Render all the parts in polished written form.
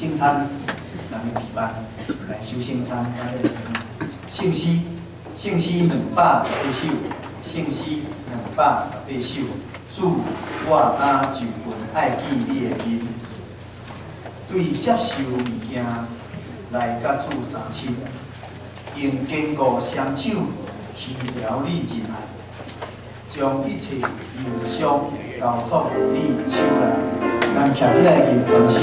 圣餐，咱们提办来收圣餐，圣诗218首，圣诗218首。主，我今就份爱记你的面，对接受物件来甲主相亲，用坚固双手去疗你真爱，将一切忧伤交托你手内。咱站起来敬专手。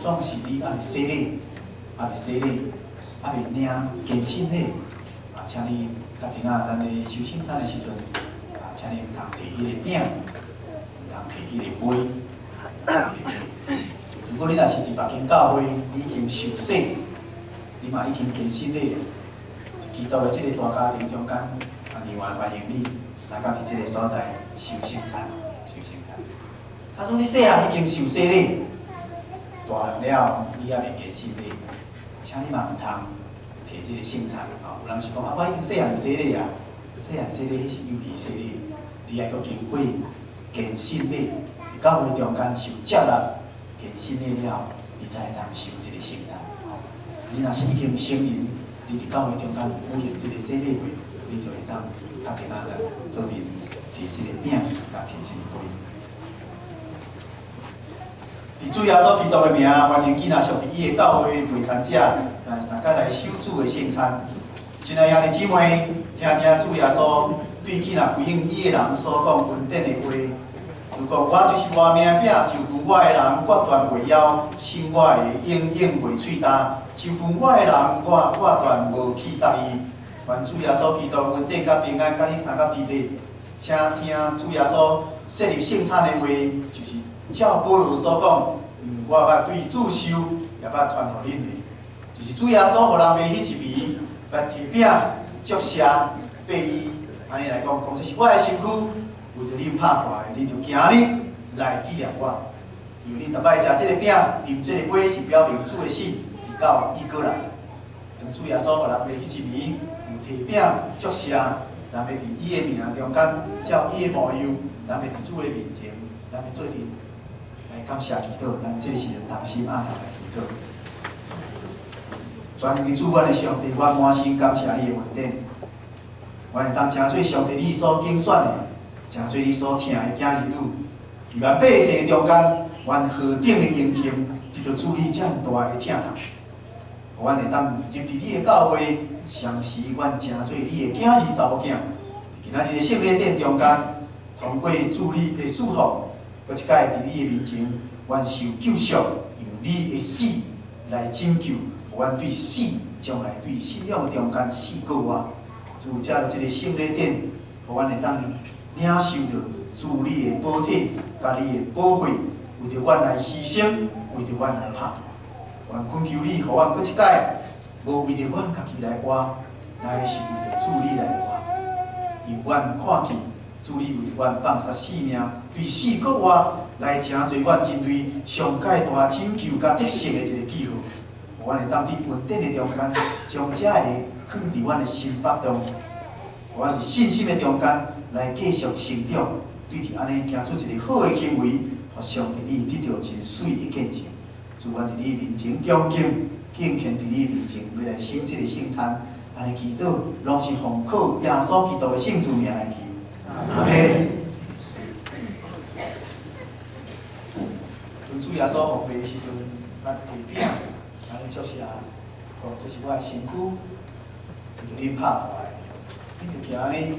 总是你还未洗礼，还未领更新礼，请你甲今仔咱咧收圣餐的时阵，请你唔通摕迄个饼，唔通摕迄个杯。如果你若是伫别间教会，你已经受洗，你嘛已经更新礼，基督的这个大家庭中间，另外欢迎你参加伫这个所在收圣餐。他说你细汉已经受洗礼。大汉了，你也未更新礼，请你嘛唔通摕这个圣餐。有人是讲我已经细汉就洗礼啊，细汉洗礼迄是幼稚洗礼，你还阁经过更新礼，教会中间受接纳更新礼了，你才会当受这个圣餐。你若是已经成人，你伫教会中间有举行这个洗礼会，你就会当较平安的做阵摕这个饼，甲摕这个杯。伫主耶稣基督的名，欢迎囡仔上伫伊的教会陪餐者来三甲来守主的圣餐。亲爱兄弟姊妹，听听主耶稣对囡仔回应伊的人所讲恩典的话。如果我就是我命拼，就如我的人决断袂枵，心我的永远袂喙焦，就如我的人我决断无去杀伊。愿主耶稣基督恩典甲平安，甲你三甲伫咧。请听主耶稣设立圣餐的话，就是照保罗所讲，我捌对主受，也捌传互恁的，就是主耶稣互人买迄一味，把提饼祝谢拜伊，安尼来讲，这是我的身躯，为着恁拍破的，恁就今日来纪念我。因为恁逐摆食这个饼，啉这个杯，是表明主的死，直到伊过来。当主耶稣互人买迄一味，用提饼祝谢。咱要伫伊的名中间，照伊的模样，咱要伫主的面前，咱要做阵来感谢祈祷，咱这个是同心按头来祈祷。全能主，阮的上帝，我满心感谢你的恩典。我会当诚做上帝你所拣选的，诚做你所疼的囝儿女。伫万百姓中间，阮何等的英雄，得到主你这样大的疼痛。阮会当入伫你的教会。相时，阮诚做你的囝儿查某囝，今仔日的圣礼典中间，通过主你的祝福，搁一届伫你的面前，阮受救赎，用你的死来拯救，互阮对死将来对信仰的中间死过活。主借着这个圣礼典，互阮会当领受着主你的保体，甲你的保惠，为着阮来牺牲，为着阮来拍。阮恳求你，互阮搁一届。无为着阮家己来活，乃是为着主你来活。因阮看见主你为阮放下性命，对死国活来成就阮人类上界大拯救甲得胜的一个记号。阮会当伫恩典的中间，将这个放伫阮的心腹中，阮伫信心的中间来继续成长，对伫安尼行出一个好的行为，互上帝你得到一个水的见证。主阮伫你面前恭敬。敬虔伫你面前，要来守这个圣餐，安尼祈祷，拢是奉靠耶稣基督的圣主名来求。阿门。主耶稣奉陪的时阵，咱提饼，安尼就是啊，哦，这是我的身躯，为着恁拍破的，恁就行安尼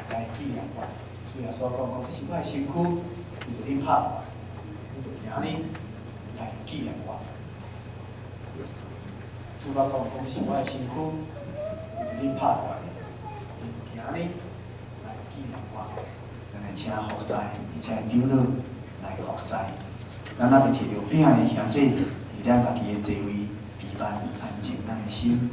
来纪念我。主耶稣讲，这是我的身躯，为着恁拍破的，恁就行安尼来纪念我。主我讲是我的身躯，为着恁拍破的，今日来纪念我，咱来请服侍，而且长老来服侍。咱若要摕着饼的兄弟，伫咱家己的座位，陪伴安静咱的心。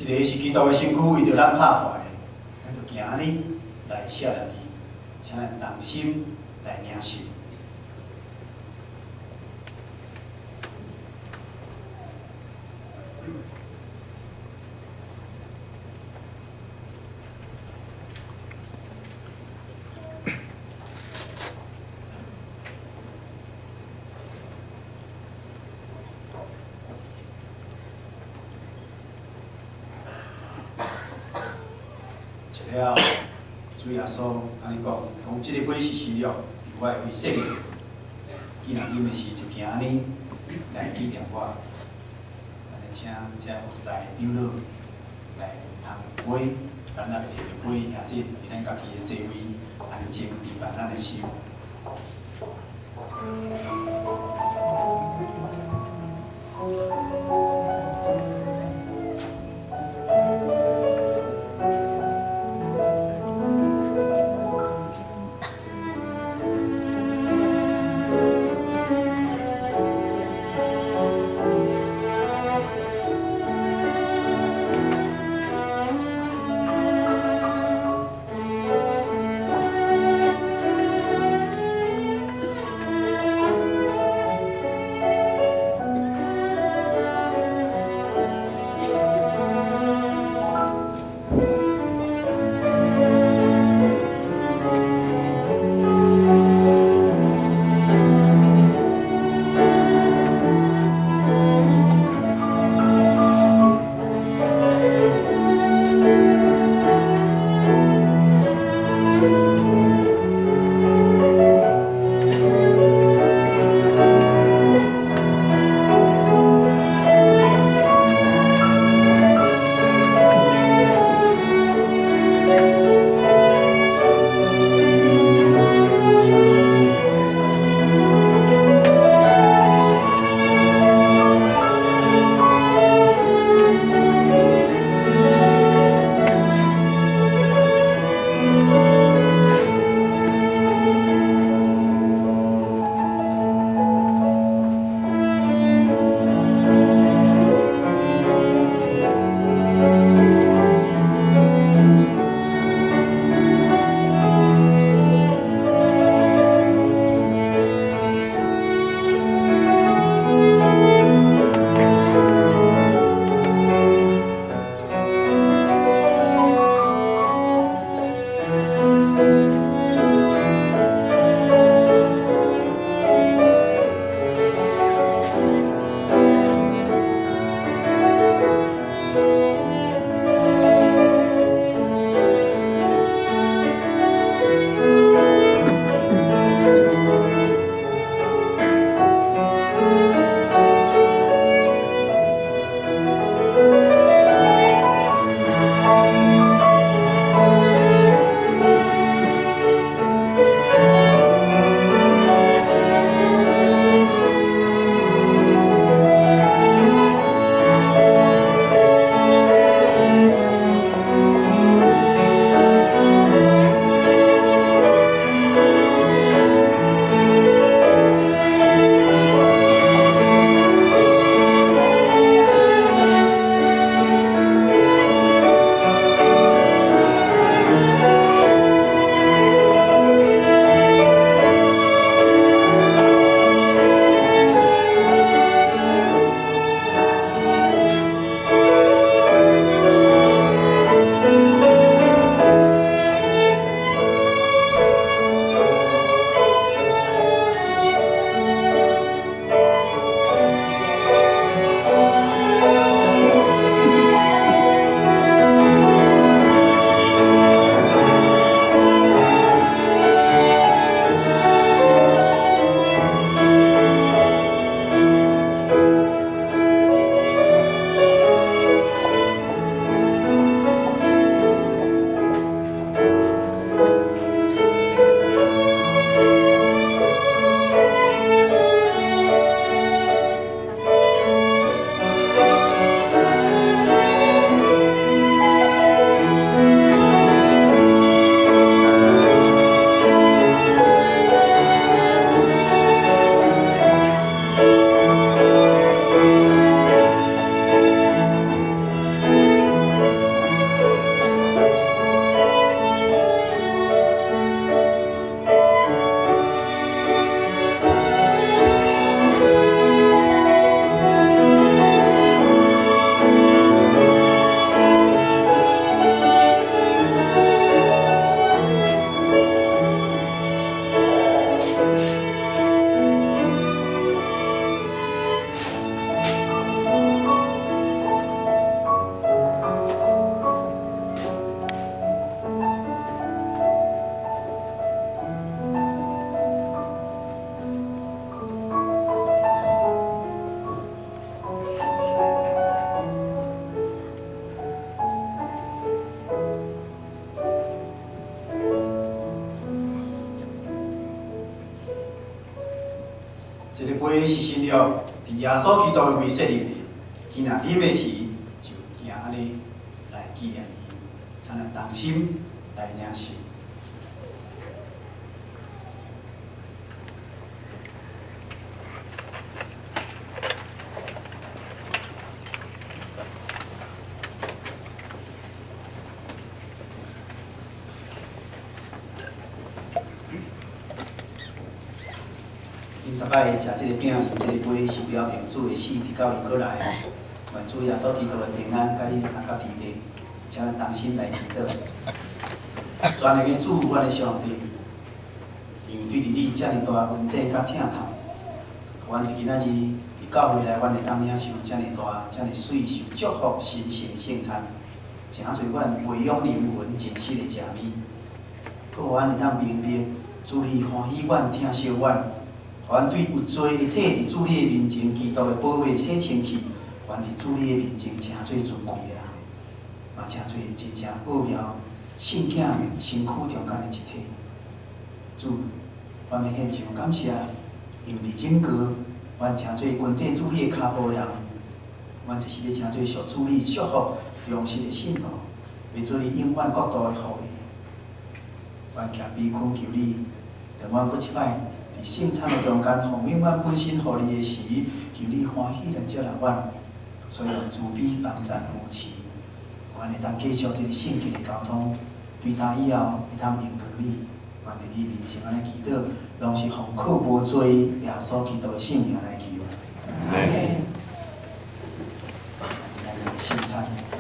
一个是基督的身躯为着咱拍破的，咱就行安尼来写入去，请咱人心来领受。了，主耶稣安尼讲，讲即个杯是死了，我会为洗。既然啉的时就行安尼来纪念我，安尼请这服侍长老来通杯，咱若摕着杯，也是伫咱家己的座位安静预备咱的心。是信了伫耶稣基督的为设立的，今仔啉的时就行安尼来纪念伊，才能同心来领受。因逐摆食即个饼、饮即个杯，是表明主的死直到伊过来。愿主耶稣基督的平安，甲你三甲平安，请咱同心来祈祷。全能的主，阮的上帝，因为对伫你遮尔大恩典甲疼痛，阮伫今仔日伫教会内，阮会当领受遮尔大、遮尔水受祝福、神圣圣餐，诚侪阮培养灵魂、真实的食物，搁互阮会当明白，主你欢喜阮、疼惜阮。阮对有罪的体伫主你的面前，基督的宝血洗清气，阮伫主你的面前诚做尊贵的人，嘛诚做真正奥妙圣囝身躯中间的一体。主，阮要献上感谢，因为伫整个阮诚做温底主你的脚步的人，阮就是要诚做属主你祝福良心的信徒，要做你永远国度的后裔。阮谦卑恳求你，让阮搁一摆。伫圣餐的中间，奉永远本身互你的时，求你欢喜来接纳阮，所以慈悲帮赞扶持，阮会当继续这个圣洁的交通，对他以后会当应过你，阮伫你面前安尼祈祷，拢是奉靠无罪耶稣基督的圣名来祈求。阿门。来圣餐。